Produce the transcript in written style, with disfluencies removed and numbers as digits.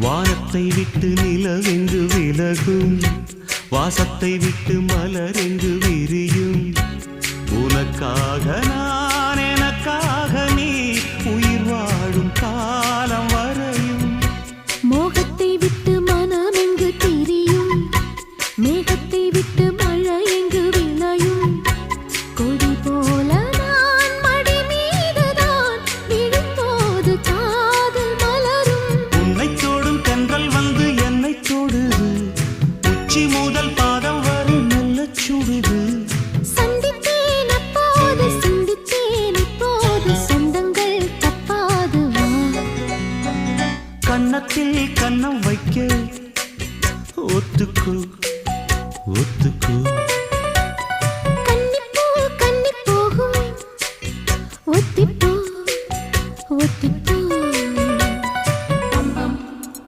வானத்தை விட்டு நிலவெங்கு விலகும், வாசத்தை விட்டு மலரெங்கு விரியும். உனக்காக நான், எனக்காக நீ, உயிர் வாழும் காலம் வரையும். மோகத்தை விட்டு மனம் எங்கு திரியும், மேகத்தை விட்டு மழை எங்கு விளையும். கொடி போல நான் மடி மீதுதான் விழும்போது காதல் மலரும். உன்னை தோடும் தென்றல் வந்து என்னை தொடுது, உச்சி முதல் பாதம் வரை நல்ல சுடுது. சந்தித்தேன் அப்போது, சிந்தித்தேன் இப்போது, சொந்தங்கள் தப்பாது வா. கன்னத்தில் கன்னம் வைக்க ஒத்துக்கோ ஒத்துக்கோ.